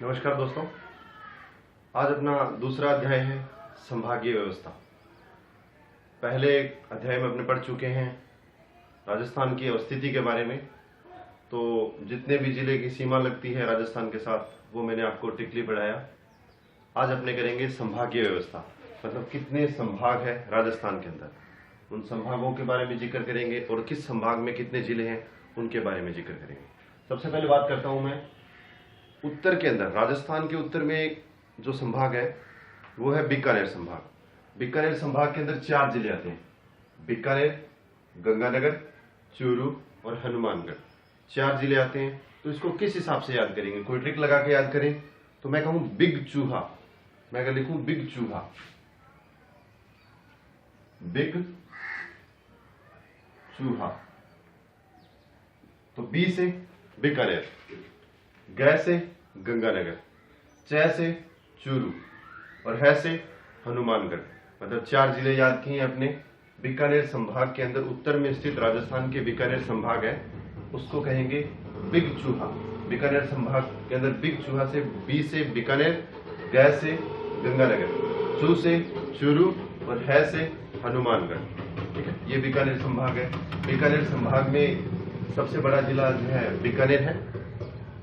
नमस्कार दोस्तों। आज अपना दूसरा अध्याय है संभागीय व्यवस्था। पहले अध्याय में अपने पढ़ चुके हैं राजस्थान की अवस्थिति के बारे में। तो जितने भी जिले की सीमा लगती है राजस्थान के साथ वो मैंने आपको टिकली पढ़ाया। आज अपने करेंगे संभागीय व्यवस्था, मतलब कितने संभाग है राजस्थान के अंदर, उन संभागों के बारे में जिक्र करेंगे और किस संभाग में कितने जिले हैं उनके बारे में जिक्र करेंगे। सबसे पहले बात करता हूं मैं उत्तर के अंदर। राजस्थान के उत्तर में एक जो संभाग है वो है बीकानेर संभाग। बीकानेर संभाग के अंदर 4 जिले आते हैं: बीकानेर, गंगानगर, चूरू और हनुमानगढ़। 4 जिले आते हैं। तो इसको किस हिसाब से याद करेंगे? कोई ट्रिक लगा के याद करें तो मैं कहूं बिग चूहा। मैं अगर लिखूं बिग चूहा, बिग चूहा, तो बी से बीकानेर, ग से गंगानगर, च से चूरू और है से हनुमानगढ़। मतलब 4 जिले याद किए अपने। बीकानेर संभाग के अंदर उत्तर में स्थित राजस्थान के बीकानेर संभाग है, उसको कहेंगे बिग चूहा। बीकानेर संभाग के अंदर बिग चूहा से बी से बीकानेर, ग से गंगानगर, चू से चूरू और है से हनुमानगढ़। ठीक है, ये बीकानेर संभाग है। बीकानेर संभाग में सबसे बड़ा जिला जो है बीकानेर है।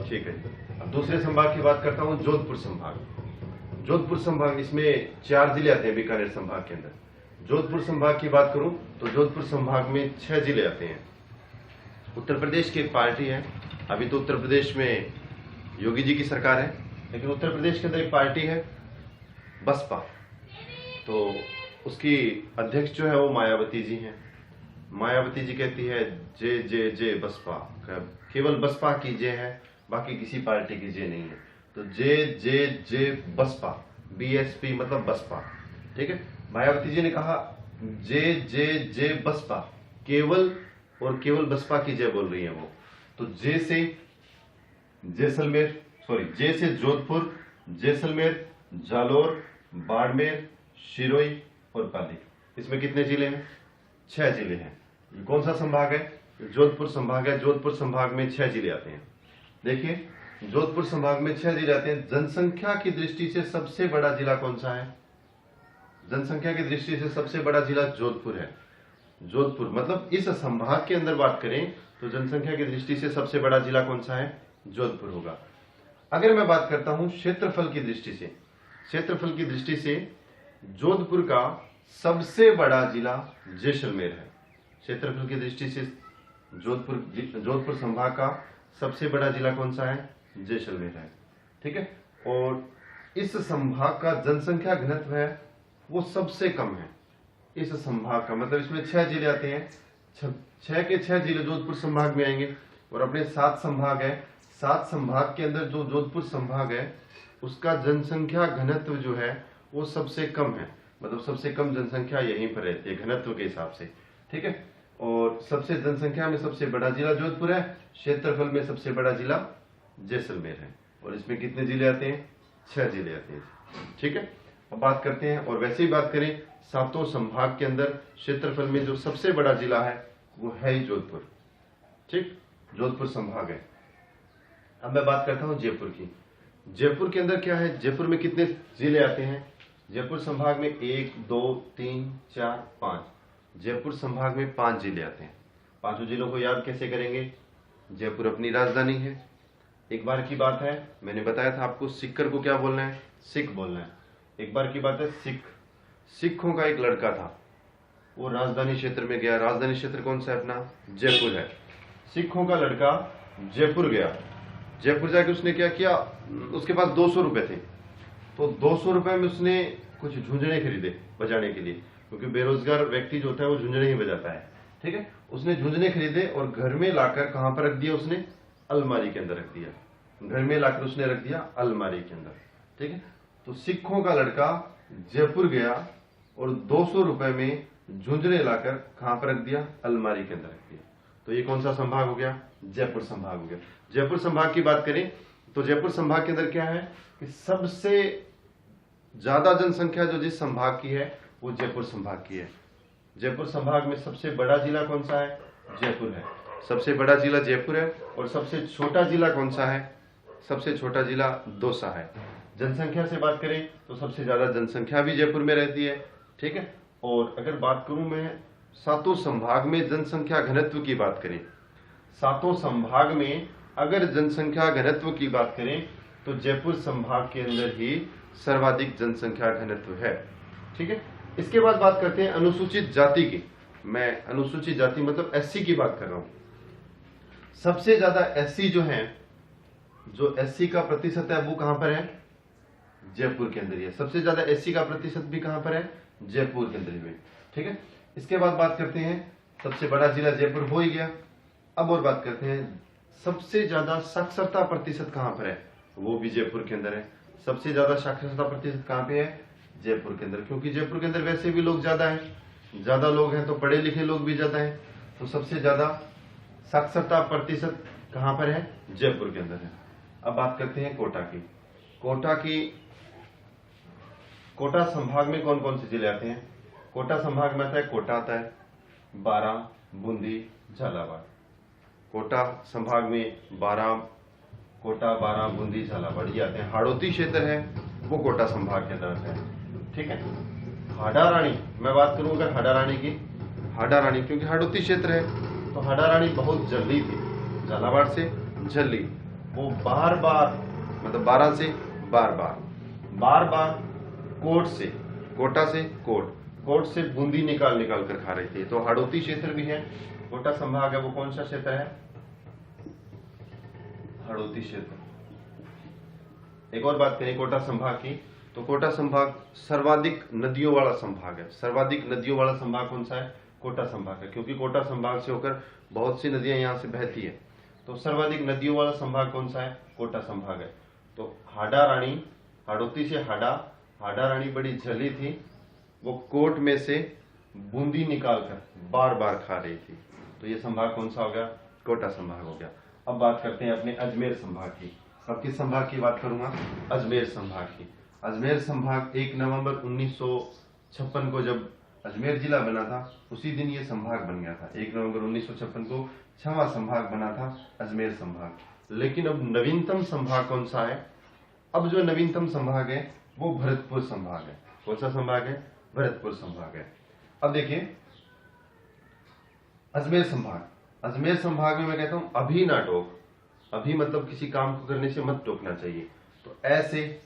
ठीक है, अब दूसरे संभाग की बात करता हूं, जोधपुर संभाग। जोधपुर संभाग, इसमें 4 जिले आते हैं बीकानेर संभाग के अंदर। जोधपुर संभाग की बात करूं तो जोधपुर संभाग में 6 जिले आते हैं। उत्तर प्रदेश की एक पार्टी है, अभी तो उत्तर प्रदेश में योगी जी की सरकार है, लेकिन उत्तर प्रदेश के अंदर एक पार्टी है बसपा। तो उसकी अध्यक्ष जो है वो मायावती जी हैं। मायावती जी कहती है जय जय जय बसपा, केवल बसपा की जय है, बाकी किसी पार्टी की जय नहीं है। तो जय जय जय बसपा, बीएसपी मतलब बसपा। ठीक है, मायावती जी ने कहा जय जय जय बसपा, केवल और केवल बसपा की जय बोल रही है वो। तो जय से जैसलमेर, जय से जोधपुर, जैसलमेर, जालोर, बाड़मेर, सिरोही और पाली। इसमें कितने जिले हैं? 6 जिले हैं। ये कौन सा संभाग है? जोधपुर संभाग है। जोधपुर संभाग में 6 जिले आते हैं। देखिए, जोधपुर संभाग में 6 जिले आते हैं। जनसंख्या की दृष्टि से सबसे बड़ा जिला कौन सा है? जनसंख्या की दृष्टि से सबसे बड़ा जिला जोधपुर है। जोधपुर मतलब इस संभाग के अंदर बात करें तो जनसंख्या की दृष्टि से सबसे बड़ा जिला कौन सा है? जोधपुर होगा। अगर मैं बात करता हूं क्षेत्रफल की दृष्टि से, क्षेत्रफल की दृष्टि से जोधपुर का सबसे बड़ा जिला जैसलमेर है। क्षेत्रफल की दृष्टि से जोधपुर संभाग का सबसे बड़ा जिला कौन सा है? जैसलमेर है। ठीक है, और इस संभाग का जनसंख्या घनत्व है वो सबसे कम है इस संभाग का। मतलब इसमें 6 जिले आते हैं, 6 के 6 जिले जोधपुर संभाग में आएंगे। और अपने 7 संभाग है, 7 संभाग के अंदर जो जोधपुर संभाग है उसका जनसंख्या घनत्व जो है वो सबसे कम है। मतलब सबसे कम जनसंख्या यहीं पर रहती है घनत्व के हिसाब से। ठीक है, और सबसे जनसंख्या में सबसे बड़ा जिला जोधपुर है, क्षेत्रफल में सबसे बड़ा जिला जैसलमेर है। और इसमें कितने जिले आते हैं? 6 जिले आते हैं। ठीक है, अब बात करते हैं, और वैसे ही बात करें 7 संभाग के अंदर क्षेत्रफल में जो सबसे बड़ा जिला है वो है ही जोधपुर। ठीक, जोधपुर संभाग है। अब मैं बात करता हूं जयपुर की। जयपुर के अंदर क्या है? जयपुर में कितने जिले आते हैं? जयपुर संभाग में 1 2 3 4 5। जयपुर संभाग में 5 जिले आते हैं। 5 जिलों को याद कैसे करेंगे? जयपुर अपनी राजधानी है। एक बार की बात है, मैंने बताया था आपको सिक्कर को क्या बोलना है? सिख बोलना है। एक बार की बात है, सिखों का एक लड़का था, वो राजधानी क्षेत्र में गया। राजधानी क्षेत्र कौन सा है? अपना जयपुर है। सिखों का लड़का जयपुर गया। जयपुर जाके उसने क्या किया? उसके पास 200 रुपए थे, तो 200 रुपए में उसने कुछ झुंझुने खरीदे बजाने के लिए, क्योंकि बेरोजगार व्यक्ति जो होता है वो झुंझुने ही बजाता है। ठीक है, उसने झुंझुने खरीदे और घर में लाकर कहां पर रख दिया? उसने अलमारी के अंदर रख दिया। घर में लाकर उसने रख दिया अलमारी के अंदर। ठीक है, तो सिखों का लड़का जयपुर गया और 200 रुपए में झुंझुने लाकर कहां पर रख दिया? अलमारी के अंदर रख दिया। तो ये कौन सा संभाग हो गया? जयपुर संभाग हो गया। जयपुर संभाग की बात करें तो जयपुर संभाग के अंदर क्या है कि सबसे ज्यादा जनसंख्या जो जिस संभाग की है वो जयपुर संभाग की है। जयपुर संभाग में सबसे बड़ा जिला कौन सा है? जयपुर है। सबसे बड़ा जिला जयपुर है। और सबसे छोटा जिला कौन सा है? सबसे छोटा जिला दौसा है। जनसंख्या से बात करें तो सबसे ज्यादा जनसंख्या भी जयपुर में रहती है, ठीक है। और अगर बात करूं मैं सातों संभाग में जनसंख्या घनत्व की बात करें, सातों संभाग में अगर जनसंख्या घनत्व की बात करें तो जयपुर संभाग के अंदर ही सर्वाधिक जनसंख्या घनत्व है, ठीक है। इसके बाद बात करते हैं अनुसूचित जाति की। मैं अनुसूचित जाति मतलब एससी की बात कर रहा हूं। सबसे ज्यादा एससी जो है, जो एससी का प्रतिशत है वो कहां पर है? जयपुर के अंदर ही है। सबसे ज्यादा एससी का प्रतिशत भी कहां पर है? जयपुर के अंदर ही, ठीक है। इसके बाद बात करते हैं, सबसे बड़ा जिला जयपुर हो ही गया। अब और बात करते हैं सबसे ज्यादा साक्षरता प्रतिशत कहां पर है? वो भी जयपुर के अंदर है। सबसे ज्यादा साक्षरता प्रतिशत कहां पे है? जयपुर के अंदर, क्योंकि जयपुर के अंदर वैसे भी लोग ज्यादा हैं, ज्यादा लोग हैं तो पढ़े लिखे लोग भी ज्यादा हैं, तो सबसे ज्यादा साक्षरता प्रतिशत कहां पर है? जयपुर के अंदर है। अब बात करते हैं कोटा की। कोटा संभाग में कौन कौन से जिले आते हैं? कोटा संभाग में आता है, कोटा आता है, बारां, बूंदी, झालावाड़। कोटा संभाग में कोटा, बारां, बूंदी, झालावाड़ ये आते हैं। हाड़ौती क्षेत्र है वो कोटा संभाग के अंदर आता है, ठीक है। हाडारानी, मैं बात करूं अगर हाडारानी की, हाडारानी क्योंकि हाड़ौती क्षेत्र है तो हाडारानी बहुत जल्दी थी, झालावाड़ से झल्ली। वो बार बार मतलब 12 से बार बार कोटा से कोट से बूंदी निकाल कर खा रही थी। तो हाड़ौती क्षेत्र भी है, कोटा संभाग है, वो कौन सा क्षेत्र है? हाड़ौती क्षेत्र। एक और बात करें कोटा संभाग की, तो कोटा संभाग सर्वाधिक नदियों वाला संभाग है। सर्वाधिक नदियों वाला संभाग कौन सा है? कोटा संभाग है, क्योंकि कोटा संभाग से होकर बहुत सी नदियां यहां से बहती है। तो सर्वाधिक नदियों वाला संभाग कौन सा है? कोटा संभाग है। तो हाडारानी, हाड़ौती से हाडारानी बड़ी झली थी, वो कोट में से बूंदी निकालकर बार बार खा रही थी। तो ये संभाग कौन सा हो गया? कोटा संभाग हो गया। अब बात करते हैं अपने अजमेर संभाग की। अब किस संभाग की बात करूंगा? अजमेर संभाग की। अजमेर संभाग 1 नवंबर 1956 को जब अजमेर जिला बना था, उसी दिन ये संभाग बन गया था। 1 नवंबर 1956 को 6वां संभाग बना था अजमेर संभाग। लेकिन अब नवीनतम संभाग कौन सा है? अब जो नवीनतम संभाग है वो भरतपुर संभाग है। कौन सा संभाग है? भरतपुर संभाग है। अब देखिए अजमेर संभाग में मैं कहता हूं अभी ना टोक, अभी मतलब किसी काम को करने से मत टोकना चाहिए। तो ऐसे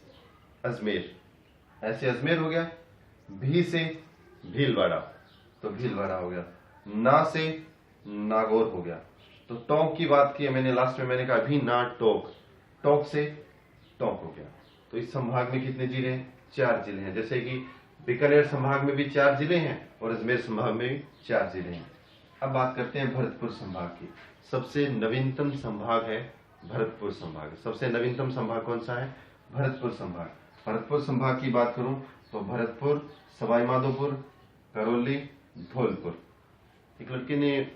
अजमेर हो गया। भी से भीलवाड़ा, तो भीलवाड़ा हो गया। ना से नागौर हो गया। तो टोंक की बात की है मैंने, लास्ट में मैंने कहा अभी ना टोक, टोक से टोंक हो गया। तो इस संभाग में कितने जिले हैं? 4 जिले हैं। जैसे कि बीकानेर संभाग में भी 4 जिले हैं और अजमेर संभाग में भी 4 जिले हैं। अब बात करते हैं भरतपुर संभाग की। सबसे नवीनतम संभाग है भरतपुर संभाग। सबसे नवीनतम संभाग कौन सा है? भरतपुर संभाग। भरतपुर संभाग की बात करूं तो भरतपुर, सवाई माधोपुर, करौली, धौलपुर। एक लड़के ने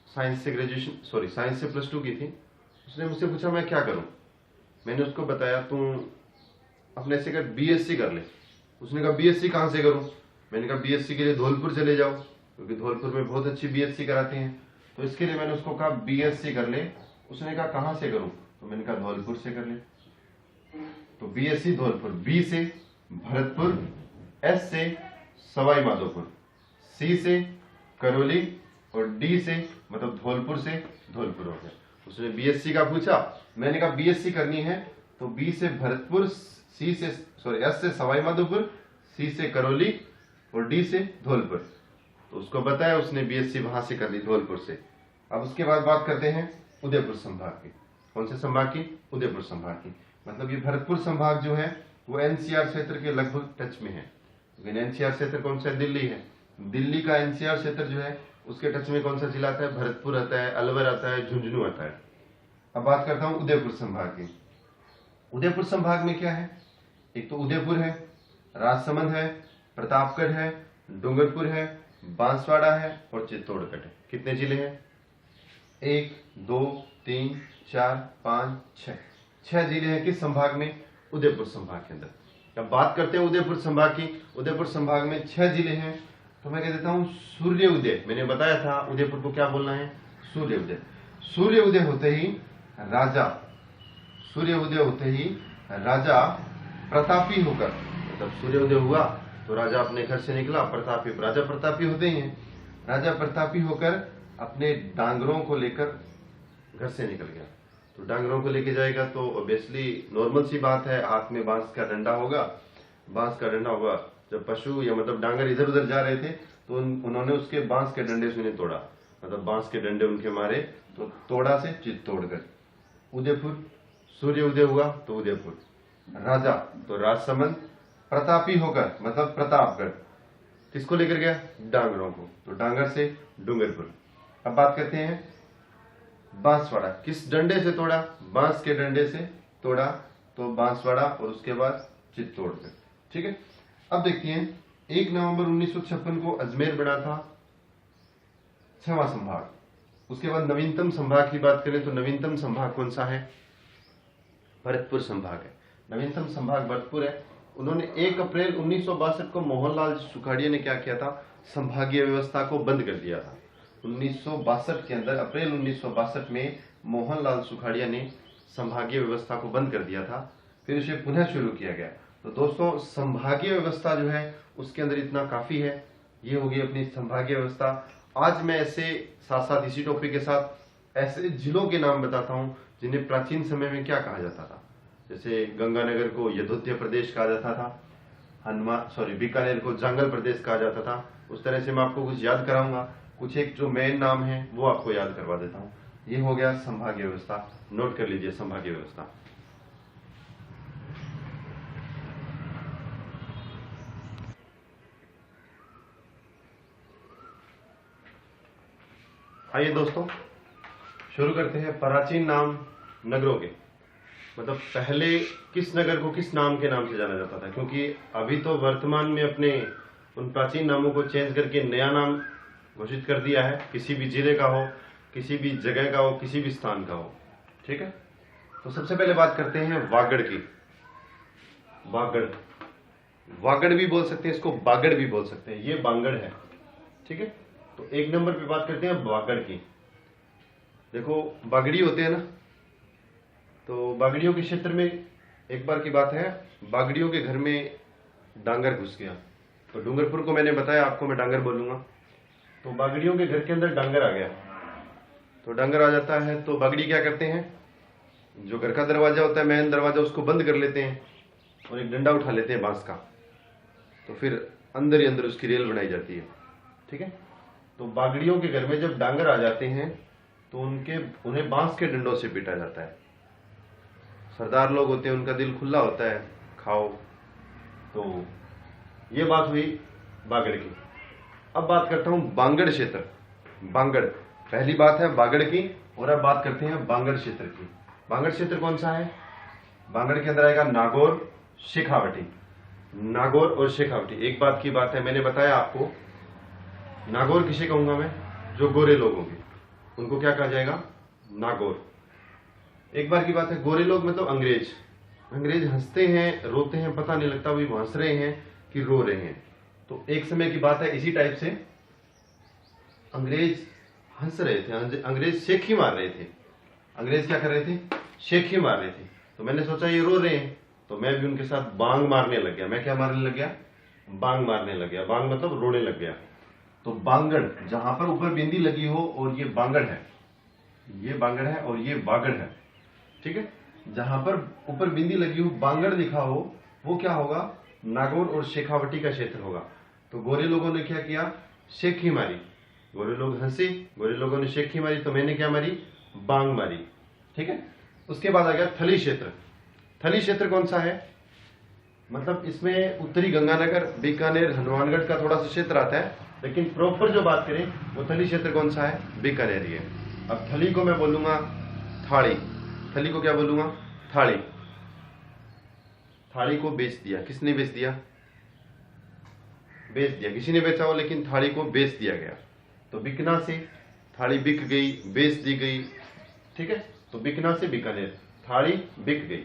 साइंस से +2 की थी। उसने मुझसे पूछा मैं क्या करूं? मैंने उसको बताया तू अपने से कर बीएससी कर ले। उसने कहा बीएससी कहां से करूं? मैंने कहा बीएससी के लिए धौलपुर चले जाओ, क्योंकि धौलपुर में बहुत अच्छी बीएससी कराते हैं। तो इसके लिए मैंने उसको कहा बीएससी कर ले। उसने कहा कहां से करूं? तो मैंने कहा धौलपुर से कर ले। तो बीएससी धौलपुर, बी से भरतपुर, एस से सवाई माधोपुर, सी से करौली और डी से मतलब धौलपुर से धौलपुर हो गया। उसने बीएससी का पूछा, मैंने कहा बीएससी करनी है तो बी से भरतपुर, एस से सवाई माधोपुर, सी से करौली और डी से धौलपुर। तो उसको बताया, उसने बीएससी वहां से कर ली धौलपुर से। अब उसके बाद बात करते हैं उदयपुर संभाग की। कौन से संभाग की? उदयपुर संभाग की। मतलब ये भरतपुर संभाग जो है वो एनसीआर क्षेत्र के लगभग टच में है। लेकिन एनसीआर क्षेत्र कौन सा है? दिल्ली है। दिल्ली का एनसीआर क्षेत्र जो है उसके टच में कौन सा जिला आता है? भरतपुर आता है, अलवर आता है, झुंझुनू आता है। अब बात करता हूं उदयपुर संभाग की। उदयपुर संभाग में क्या है? एक तो उदयपुर है, राजसमंद है, प्रतापगढ़ है, डूंगरपुर है, बांसवाड़ा है और चित्तौड़गढ़ है। कितने जिले हैं? 1, 2, 3, 4, 5, 6 जिले हैं किस संभाग में? उदयपुर संभाग के अंदर। अब बात करते हैं उदयपुर संभाग की। उदयपुर संभाग में 6 जिले हैं। तो मैं कह देता हूं सूर्य उदय। मैंने बताया था उदयपुर को क्या बोलना है? सूर्य उदय। सूर्य उदय होते ही राजा सूर्योदय होते ही राजा प्रतापी होकर, मतलब सूर्योदय हुआ तो राजा अपने घर से निकला, प्रतापी, राजा प्रतापी होते ही हैं, राजा प्रतापी होकर अपने डांगरों को लेकर घर से निकल गया। तो डांगरों को लेके जाएगा तो ऑब्वियसली नॉर्मल सी बात है, हाथ में बांस का डंडा होगा, बांस का डंडा होगा। जब पशु या मतलब डांगर इधर उधर जा रहे थे तो उन्होंने उसके बांस के डंडे से उन्हें तोड़ा, मतलब बांस के डंडे उनके मारे, तो तोड़ा से चित्तौड़गढ़। उदयपुर, सूर्य उदय हुआ तो उदयपुर, राजा तो राजसमंद, प्रतापी होकर मतलब प्रतापगढ़। किसको लेकर गया? डांगरों को, तो डांगर से डूंगरपुर। अब बात करते हैं बांसवाड़ा, किस डंडे से तोड़ा? बांस के डंडे से तोड़ा, तो बांसवाड़ा, और उसके बाद चित्तौड़गढ़। ठीक है, अब देखते हैं 1 नवंबर 1956 को अजमेर बना था 6वां संभाग। उसके बाद नवीनतम संभाग की बात करें तो नवीनतम संभाग कौन सा है? भरतपुर संभाग है, नवीनतम संभाग भरतपुर है। उन्होंने 1 अप्रैल 1962 को मोहनलाल सुखाड़िया ने क्या किया था? संभागीय व्यवस्था को बंद कर दिया था। 1962 के अंदर, अप्रैल 1962 में मोहनलाल सुखाड़िया ने संभागीय व्यवस्था को बंद कर दिया था, फिर उसे पुनः शुरू किया गया। तो दोस्तों, संभागीय व्यवस्था जो है उसके अंदर इतना काफी है। ये होगी अपनी संभागीय व्यवस्था। आज मैं ऐसे साथ साथ इसी टॉपिक के साथ ऐसे जिलों के नाम बताता हूँ जिन्हें प्राचीन समय में क्या कहा जाता था। जैसे गंगानगर को यदोध्य प्रदेश कहा जाता था, बीकानेर को जांगल प्रदेश कहा जाता था। उस तरह से मैं आपको कुछ याद कराऊंगा, कुछ एक जो मेन नाम है वो आपको याद करवा देता हूँ। ये हो गया संभागीय व्यवस्था, नोट कर लीजिए संभागीय व्यवस्था। आइए दोस्तों, शुरू करते हैं प्राचीन नाम नगरों के। मतलब पहले किस नगर को किस नाम के नाम से जाना जाता था, क्योंकि अभी तो वर्तमान में अपने उन प्राचीन नामों को चेंज करके नया नाम घोषित कर दिया है, किसी भी जिले का हो, किसी भी जगह का हो, किसी भी स्थान का हो। ठीक है, तो सबसे पहले बात करते हैं वागड़ की। वागड़, वागड़ भी बोल सकते हैं इसको, बागड़ भी बोल सकते हैं, ये बांगड़ है। ठीक है, तो 1 नंबर पे बात करते हैं वागड़ की। देखो बागड़ी होते हैं ना, तो बागड़ियों के क्षेत्र में एक बार की बात है, बागड़ियों के घर में डांगर घुस गया। तो डूंगरपुर को मैंने बताया आपको, मैं डांगर बोलूंगा। तो बागड़ियों के घर के अंदर डांगर आ गया। तो डांगर आ जाता है तो बागड़ी क्या करते हैं, जो घर का दरवाजा होता है, मेन दरवाजा, उसको बंद कर लेते हैं और एक डंडा उठा लेते हैं बांस का। तो फिर अंदर ही अंदर उसकी रेल बनाई जाती है। ठीक है, तो बागड़ियों के घर में जब डांगर आ जाते हैं तो उन्हें बांस के डंडों से पीटा जाता है। सरदार लोग होते हैं, उनका दिल खुला होता है, खाओ। तो ये बात हुई बागड़ की। अब बात करता हूं बांगड़ क्षेत्र। बांगड़, पहली बात है बागड़ की, और अब बात करते हैं बांगड़ क्षेत्र की। बांगड़ क्षेत्र कौन सा है? बांगड़ के अंदर आएगा नागौर, शेखावटी। नागौर और शेखावटी, एक बात की बात है, मैंने बताया आपको, नागौर किसे कहूंगा मैं? जो गोरे लोग होंगे उनको क्या कहा जाएगा? नागौर। एक बार की बात है, गोरे लोग मतलब अंग्रेज। अंग्रेज हंसते हैं, रोते हैं, पता नहीं लगता वो हंस रहे हैं कि रो रहे हैं। तो एक समय की बात है, इसी टाइप से अंग्रेज हंस रहे थे, अंग्रेज शेखी मार रहे थे। अंग्रेज क्या कर रहे थे? शेखी मार रहे थे। तो मैंने सोचा ये रो रहे हैं, तो मैं भी उनके साथ बांग मारने लग गया। मैं क्या मारने लग गया? बांग मारने लग गया। बांग मतलब रोने लग गया। तो बांगड़, जहां पर ऊपर बिंदी लगी हो और ये बांगड़ है, ये बांगड़ है और ये बागड़ है। ठीक है, जहां पर ऊपर बिंदी लगी हो, बांगड़ लिखा हो, वो क्या होगा? नागौर और शेखावटी का क्षेत्र होगा। तो गोरे लोगों ने क्या किया? शेखी मारी। गोरे लोग हंसे, गोरे लोगों ने शेखी मारी, तो मैंने क्या मारी? बांग मारी। ठीक है, उसके बाद आ गया थली क्षेत्र। थली क्षेत्र कौन सा है? मतलब इसमें उत्तरी गंगानगर, बीकानेर, हनुमानगढ़ का थोड़ा सा क्षेत्र आता है, लेकिन प्रॉपर जो बात करें वो थली क्षेत्र कौन सा है? बीकानेर ही है। अब थली को मैं बोलूंगा थाली। थली को क्या बोलूंगा? थाली। थाली को बेच दिया। किसने बेच दिया? बेच दिया, किसी ने बेचा हो, लेकिन थाली को बेच दिया गया। तो बिकना से थाली बिक गई, बेच दी गई। ठीक है, तो बिकना से बीकानेर, थाली बिक गई।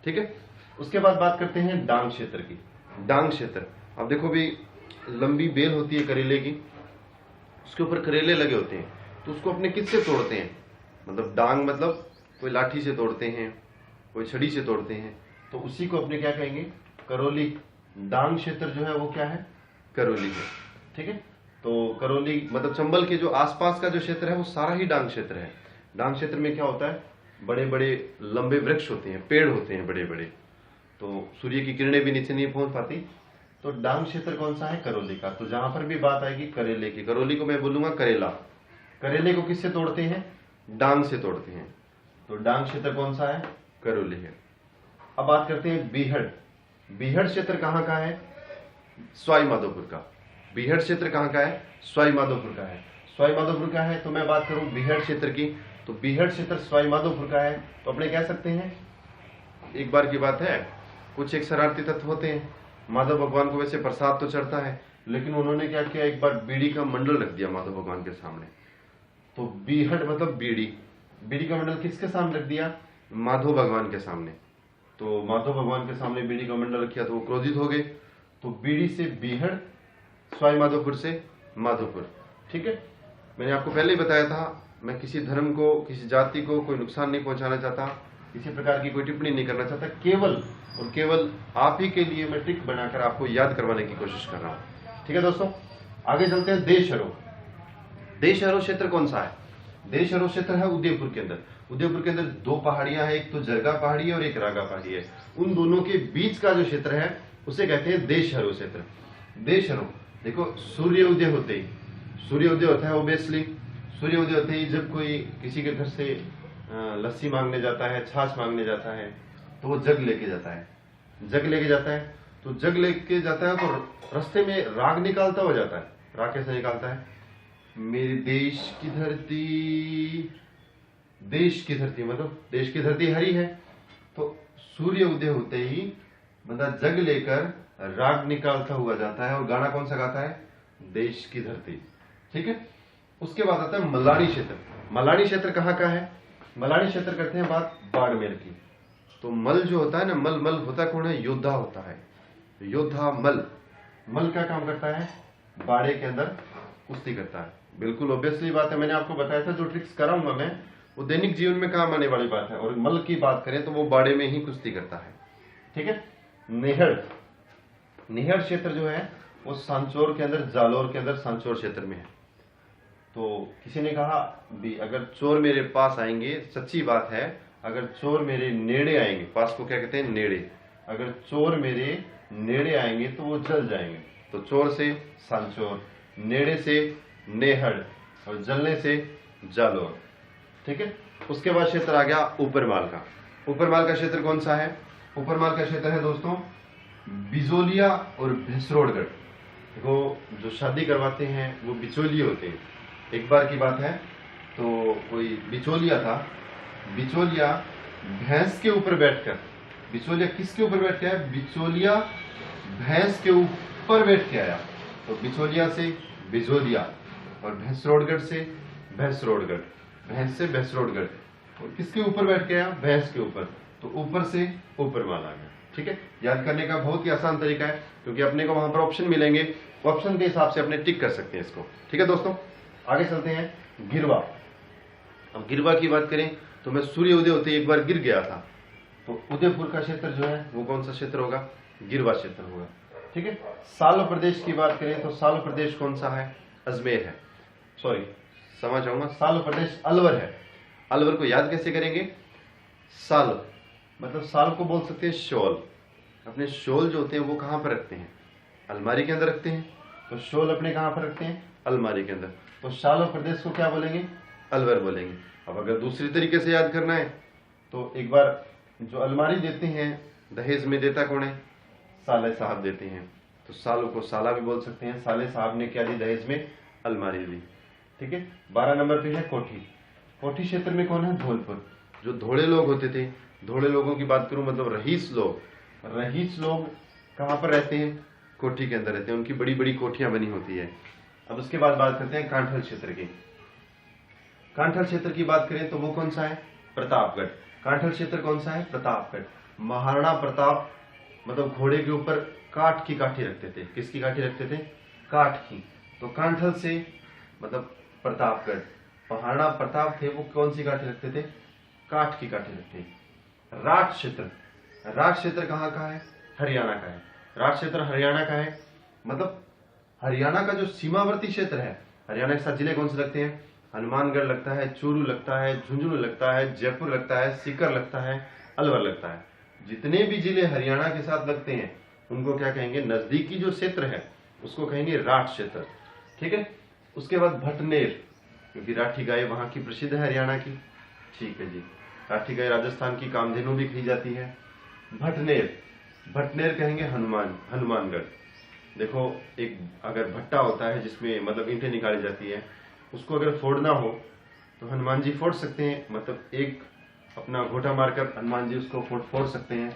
ठीक है, उसके बाद बात करते हैं डांग क्षेत्र की। डांग क्षेत्र, अब देखो भी, लंबी बेल होती है करेले की, उसके ऊपर करेले लगे होते हैं, तो उसको अपने किससे तोड़ते हैं? मतलब डांग मतलब कोई लाठी से तोड़ते हैं, कोई छड़ी से तोड़ते हैं, तो उसी को अपने क्या कहेंगे, करौली। डांग क्षेत्र जो है वो क्या है, करौली है। ठीक है, तो करौली मतलब चंबल के जो आसपास का जो क्षेत्र है वो सारा ही डांग क्षेत्र है। डांग क्षेत्र में क्या होता है, बड़े बड़े लंबे वृक्ष होते हैं, पेड़ होते हैं बड़े बड़े, तो सूर्य की किरणें भी नीचे नहीं पहुंच पाती। तो डांग क्षेत्र कौन सा है, करौली का। तो जहां पर भी बात आएगी करेले की, करौली को मैं बोलूंगा करेला। करेले को किससे तोड़ते हैं, डांग से तोड़ते हैं। तो डांग क्षेत्र कौन सा है, करौली है। अब बात करते हैं बीहड़। बीहड़ क्षेत्र कहाँ का है, सवाई माधोपुर का। बीहड़ क्षेत्र कहाँ का है, सवाई माधोपुर का है। सवाई माधोपुर का है, तो मैं बात करूं बीहड़ क्षेत्र की, तो बीहड़ क्षेत्र सवाई माधोपुर का है। तो अपने कह सकते हैं, एक बार की बात है, कुछ एक शरारती तत्व होते हैं, माधव भगवान को वैसे प्रसाद तो चढ़ता है, लेकिन उन्होंने क्या किया, एक बार बीड़ी का मंडल रख दिया माधव भगवान के सामने। तो बीहड़ मतलब बीड़ी, बीड़ी का मंडल किसके सामने रख दिया, माधव भगवान के सामने। तो माधव भगवान के सामने बीड़ी का मंडल रखा तो वो क्रोधित हो गए। तो बीड़ी से बीहड़, सवाई माधोपुर से माधोपुर। ठीक है, मैंने आपको पहले ही बताया था, मैं किसी धर्म को, किसी जाति को कोई नुकसान नहीं पहुंचाना चाहता, किसी प्रकार की कोई टिप्पणी नहीं करना चाहता, केवल और केवल आप ही के लिए मैं ट्रिक बनाकर आपको याद करवाने की कोशिश कर रहा हूं। ठीक है दोस्तों, आगे चलते हैं। देशहरो। देशहरो क्षेत्र कौन सा है, देशहरो क्षेत्र है उदयपुर के अंदर। उदयपुर के अंदर दो पहाड़ियां हैं, एक तो जरगा पहाड़ी है और एक रागा पहाड़ी है। उन दोनों के बीच का जो क्षेत्र है उसे कहते हैं देशहरो क्षेत्र। देशहरो, देखो सूर्य उदय होते ही, सूर्य उदय होता है ओबियसली, सूर्य उदय होते ही जब कोई किसी के घर से लस्सी मांगने जाता है, छाछ मांगने जाता है, तो वो जग लेके जाता है। जग लेके जाता है, तो जग लेके जाता है तो रास्ते में राग निकालता हो जाता है। राग कैसे निकालता है, मेरे देश की धरती, देश की धरती मतलब देश की धरती हरी है। तो सूर्य उदय होते ही बंदा जग लेकर राग निकालता हुआ जाता है, और गाना कौन सा गाता है, देश की धरती। ठीक है, उसके बाद आता है मलानी क्षेत्र। मलानी क्षेत्र कहाँ का है, मलानी क्षेत्र करते हैं बात बाड़मेर की। तो मल जो होता है ना, मल, मल होता कौन है, योद्धा होता है। योद्धा मल, मल क्या काम करता है, बाड़े के अंदर कुश्ती करता है। बिल्कुल ऑब्वियसली बात है, मैंने आपको बताया था, जो ट्रिक्स कराऊंगा मैं वो दैनिक जीवन में काम आने वाली बात है। और मल की बात करें तो वो बाड़े में ही कुश्ती करता है। ठीक है, नेहड़। नेहड़ क्षेत्र जो है वो सांचौर के अंदर, जालोर के अंदर सांचौर क्षेत्र में है। तो किसी ने कहा भी अगर चोर मेरे पास आएंगे, सच्ची बात है, अगर चोर मेरे नेड़े आएंगे, पास को क्या कहते हैं, नेड़े, अगर चोर मेरे नेड़े आएंगे तो वो जल जाएंगे। तो चोर से सांचौर, नेड़े से नेहड़ और जलने से जालोर। ठीक है, उसके बाद क्षेत्र आ गया ऊपरमाल का। ऊपरमाल का क्षेत्र कौन सा है, ऊपरमाल का क्षेत्र है दोस्तों बिजोलिया और भैंसरोडगढ़। देखो जो शादी करवाते हैं वो बिचौलिए होते हैं। एक बार की बात है, तो कोई बिचौलिया था, बिचौलिया भैंस के ऊपर बैठकर, बिचौलिया किसके ऊपर बैठ के आया, बिचौलिया भैंस के ऊपर बैठ के आया। तो बिचौलिया से बिजोलिया और भैंसरोडगढ़ से भैंसरोडगढ़, भैंस से भैंसरोडगढ़, और किसके ऊपर बैठ के आया, भैंस के ऊपर। तो ऊपर से ऊपरमाल आ गया। ठीक है, याद करने का बहुत ही आसान तरीका है, क्योंकि अपने को वहां पर ऑप्शन मिलेंगे, ऑप्शन के हिसाब से अपने टिक कर सकते हैं इसको। ठीक है दोस्तों, आगे चलते हैं। गिरवा। अब गिरवा की बात करें तो मैं सूर्य उदय होते एक बार गिर गया था, तो उदयपुर का क्षेत्र जो है वो कौन सा क्षेत्र होगा, गिरवा क्षेत्र होगा। ठीक है, साल प्रदेश की बात करें तो साल प्रदेश कौन सा है, अजमेर है, सॉरी समझ आऊंगा, साल प्रदेश अलवर है। अलवर को याद कैसे करेंगे, साल मतलब साल को बोल सकते हैं शॉल। अपने शॉल जो होते हैं वो कहां पर रखते हैं, अलमारी के अंदर रखते हैं। तो शॉल अपने कहां पर रखते हैं, अलमारी के अंदर। तो शाल प्रदेश को क्या बोलेंगे, अलवर बोलेंगे। अब अगर दूसरी तरीके से याद करना है तो एक बार जो अलमारी देते हैं दहेज में देता कौन है, साले साहब देते हैं। तो सालों को साला भी बोल सकते हैं, साले साहब ने क्या दी दहेज में, अलमारी दी। ठीक है, 12 नंबर पे है कोठी। कोठी क्षेत्र में कौन है, धौलपुर। जो धोड़े लोग होते थे, धोड़े लोगों की बात करूं मतलब रईस लोग, रईस लोग कहां पर रहते हैं, कोठी के अंदर रहते हैं, उनकी बड़ी बड़ी कोठियां बनी होती है। अब उसके बाद बात करते हैं कांठल क्षेत्र की। कांठल क्षेत्र की बात करें तो वो कौन सा है, प्रतापगढ़। कांठल क्षेत्र कौन सा है, प्रतापगढ़। महाराणा प्रताप मतलब घोड़े के ऊपर काठ की काठी रखते थे, किसकी काठी रखते थे, काठ की। तो कांठल से मतलब प्रतापगढ़, महाराणा प्रताप थे वो कौन सी काठी रखते थे, काठ की काठी रखते। राठ क्षेत्र। राठ क्षेत्र कहाँ का है? हरियाणा का है। राठ क्षेत्र हरियाणा का है, मतलब हरियाणा का जो सीमावर्ती क्षेत्र है, हरियाणा के साथ जिले कौन से लगते हैं? हनुमानगढ़ लगता है, चूरू लगता है, झुंझुनू लगता है, जयपुर लगता है, सीकर लगता है, अलवर लगता है। जितने भी जिले हरियाणा के साथ लगते हैं उनको क्या कहेंगे? नजदीकी जो क्षेत्र है उसको कहेंगे राठ क्षेत्र। ठीक है। उसके बाद भटनेर, क्योंकि राठी गाय वहां की प्रसिद्ध है हरियाणा की। ठीक है जी, राठी गाय राजस्थान की कामधेनु भी कही जाती है। भटनेर, भटनेर कहेंगे हनुमानगढ़। देखो, एक अगर भट्टा होता है जिसमें मतलब ईंटें निकाली जाती है, उसको अगर फोड़ना हो तो हनुमान जी फोड़ सकते हैं, मतलब एक अपना घोटा मारकर हनुमान जी उसको फोड़ सकते हैं।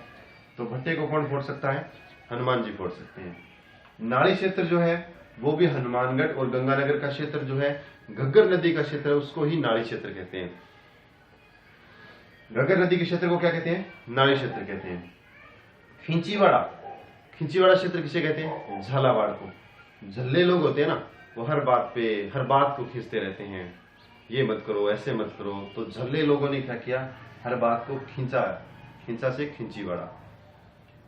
तो भट्टे को कौन फोड़ सकता है? हनुमान जी फोड़ सकते हैं। नाड़ी क्षेत्र जो है वो भी हनुमानगढ़ और गंगानगर का क्षेत्र जो है, घग्गर नदी का क्षेत्र है, उसको ही नाड़ी क्षेत्र कहते हैं। घग्गर नदी के क्षेत्र को क्या कहते हैं? नाड़ी क्षेत्र कहते हैं। खिंचीवाड़ा, खिंचीवाड़ा क्षेत्र किसे कहते हैं? झालावाड़ को। झल्ले लोग होते हैं ना, वो हर बात को खींचते रहते हैं, ये मत करो, ऐसे मत करो। तो झल्ले लोगों ने क्या किया? हर बात को खींचा से खिंचीवाड़ा।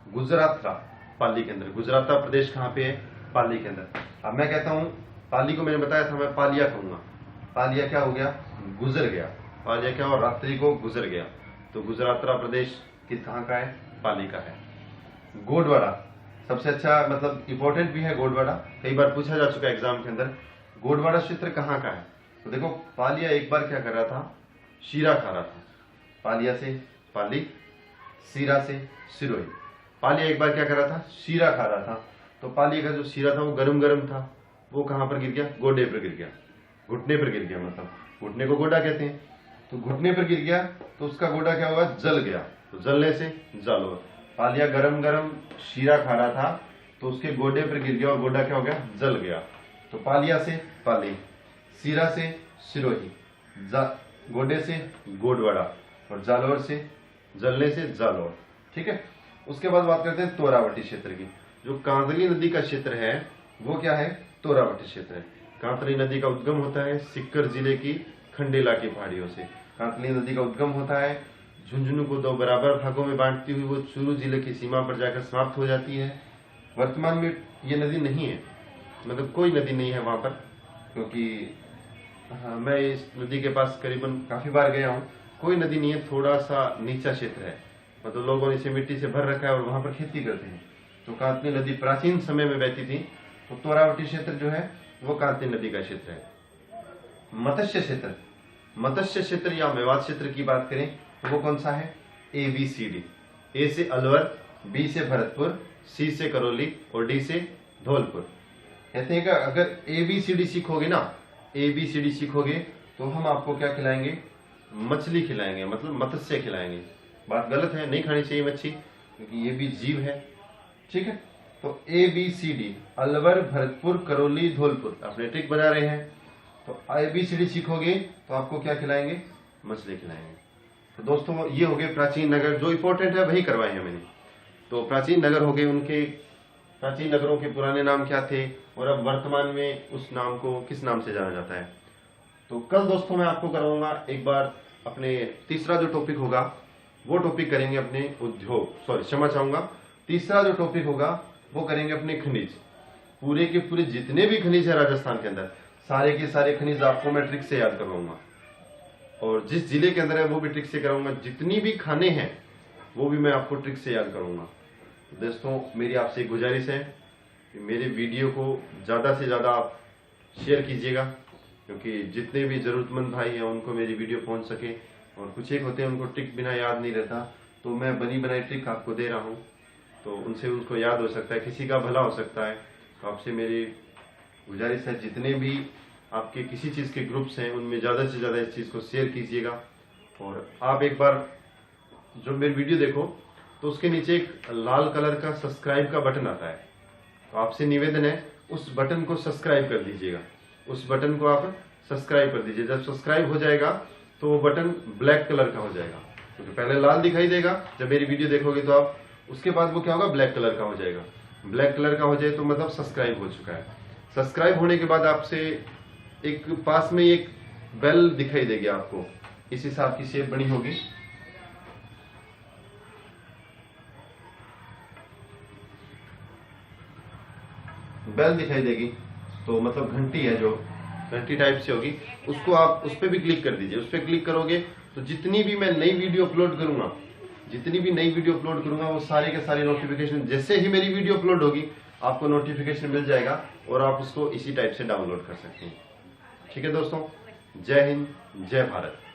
गुजरातरा, पाली के अंदर। गुजराता प्रदेश कहाँ पे है? पाली के अंदर। अब मैं कहता हूँ, पाली को मैंने बताया था मैं पालिया कहूंगा। पालिया क्या हो गया? गुजर गया। पालिया क्या और रात्रि को गुजर गया। तो गुजरातरा प्रदेश कहाँ का है? पाली का है। गोडवाड़ा, सबसे अच्छा मतलब इंपॉर्टेंट भी है गोडवाड़ा, कई बार पूछा जा चुका है एग्जाम के अंदर। गोडवाड़ा क्षेत्र कहाँ का है? तो देखो, पालिया एक बार क्या कर रहा था? शीरा खा रहा था। पालिया से पाली, सीरा से सिरोही। पालिया एक बार क्या कर रहा था? शीरा खा रहा था। तो पालिया का जो शीरा था वो गरम गरम था, वो कहां पर गिर गया? गोडे पर गिर गया, घुटने पर गिर गया, मतलब घुटने को गोडा कहते हैं। तो घुटने पर गिर गया तो उसका गोडा क्या हुआ? जल गया। तो जलने से जालोर। पालिया गरम गरम शीरा खा रहा था तो उसके गोडे पर गिर गया और गोडा क्या हो गया? जल गया। तो पालिया से पाली, सीरा से सिरोही, गोडे से गोडवाड़ा और जालोर से जलने से जालोर। ठीक है। उसके बाद बात करते हैं तोरावटी क्षेत्र की। जो कांदली नदी का क्षेत्र है वो क्या है? तोरावटी क्षेत्र है। कांतली नदी का उद्गम होता है सीकर जिले की खंडेला की पहाड़ियों से। कांतली नदी का उद्गम होता है, झुंझुनू को दो बराबर भागों में बांटती हुई वो चूरू जिले की सीमा पर जाकर समाप्त हो जाती है। वर्तमान में ये नदी नहीं है, मतलब कोई नदी नहीं है वहां पर, क्योंकि मैं इस नदी के पास करीबन काफी बार गया हूँ। कोई नदी नहीं है, थोड़ा सा नीचा क्षेत्र है, मतलब लोगों ने इसे मिट्टी से भर रखा है और वहां पर खेती करते हैं। तो कांतली नदी प्राचीन समय में बहती थी। तो तोरावटी क्षेत्र जो है वो कांतली नदी का क्षेत्र है। मत्स्य क्षेत्र, मत्स्य क्षेत्र या मेवात क्षेत्र की बात करें तो वो कौन सा है? ABCD। ए से अलवर, बी से भरतपुर, सी से करौली और डी से धौलपुर। कहते हैं कि अगर ABCD सीखोगे ना, ABCD सीखोगे तो हम आपको क्या खिलाएंगे? मछली खिलाएंगे, मतलब मत्स्य खिलाएंगे। बात गलत है, नहीं खानी चाहिए मच्छी, क्योंकि ये भी जीव है। ठीक है। तो ABCD, अलवर, भरतपुर, करौली, धौलपुर, अपने ट्रिक बना रहे हैं। तो ABCD सीखोगे तो आपको क्या खिलाएंगे? मछली खिलाएंगे। तो दोस्तों, ये हो गए प्राचीन नगर, जो इंपॉर्टेंट है वही करवाए हैं मैंने। तो प्राचीन नगर हो गए, उनके प्राचीन नगरों के पुराने नाम क्या थे और अब वर्तमान में उस नाम को किस नाम से जाना जाता है। तो कल दोस्तों मैं आपको करवाऊंगा एक बार अपने तीसरा जो टॉपिक होगा वो टॉपिक करेंगे अपने उद्योग, क्षमा चाहूंगा, तीसरा जो टॉपिक होगा वो करेंगे अपने खनिज। पूरे के पूरे जितने भी खनिज है राजस्थान के अंदर, सारे के सारे खनिज आपको मैं ट्रिक से याद करवाऊंगा, और जिस जिले के अंदर है वो भी ट्रिक से कराऊंगा। जितनी भी खाने हैं वो भी मैं आपको ट्रिक से याद करूंगा। तो दोस्तों, मेरी आपसे गुजारिश है कि मेरे वीडियो को ज्यादा से ज्यादा आप शेयर कीजिएगा, क्योंकि जितने भी जरूरतमंद भाई हैं उनको मेरी वीडियो पहुंच सके। और कुछ एक होते हैं उनको ट्रिक बिना याद नहीं रहता, तो मैं बनी बनाई ट्रिक आपको दे रहा हूं, तो उनसे उनको याद हो सकता है, किसी का भला हो सकता है। तो आपसे मेरी गुजारिश है, जितने भी आपके किसी चीज के ग्रुप्स हैं उनमें ज्यादा से ज्यादा इस चीज को शेयर कीजिएगा। और आप एक बार जो मेरी वीडियो देखो तो उसके नीचे एक लाल कलर का सब्सक्राइब का बटन आता है, तो आपसे निवेदन है उस बटन को सब्सक्राइब कर दीजिएगा। उस बटन को आप सब्सक्राइब कर दीजिए। जब सब्सक्राइब हो जाएगा तो वो बटन ब्लैक कलर का हो जाएगा, क्योंकि पहले लाल दिखाई देगा जब मेरी वीडियो देखोगे तो आप, उसके बाद वो क्या होगा? ब्लैक कलर का हो जाएगा। ब्लैक कलर का हो जाए तो मतलब सब्सक्राइब हो चुका है। सब्सक्राइब होने के बाद आपसे एक पास में एक बेल दिखाई देगी आपको, इस हिसाब की शेप बनी होगी। बेल दिखाई देगी, तो मतलब घंटी है जो घंटी टाइप से होगी, उसको आप उस पर भी क्लिक कर दीजिए। उस पर क्लिक करोगे तो जितनी भी मैं नई वीडियो अपलोड करूंगा, वो सारे के सारे नोटिफिकेशन, जैसे ही मेरी वीडियो अपलोड होगी आपको नोटिफिकेशन मिल जाएगा और आप उसको इसी टाइप से डाउनलोड कर सकते हैं। ठीक है दोस्तों, जय हिंद, जय भारत।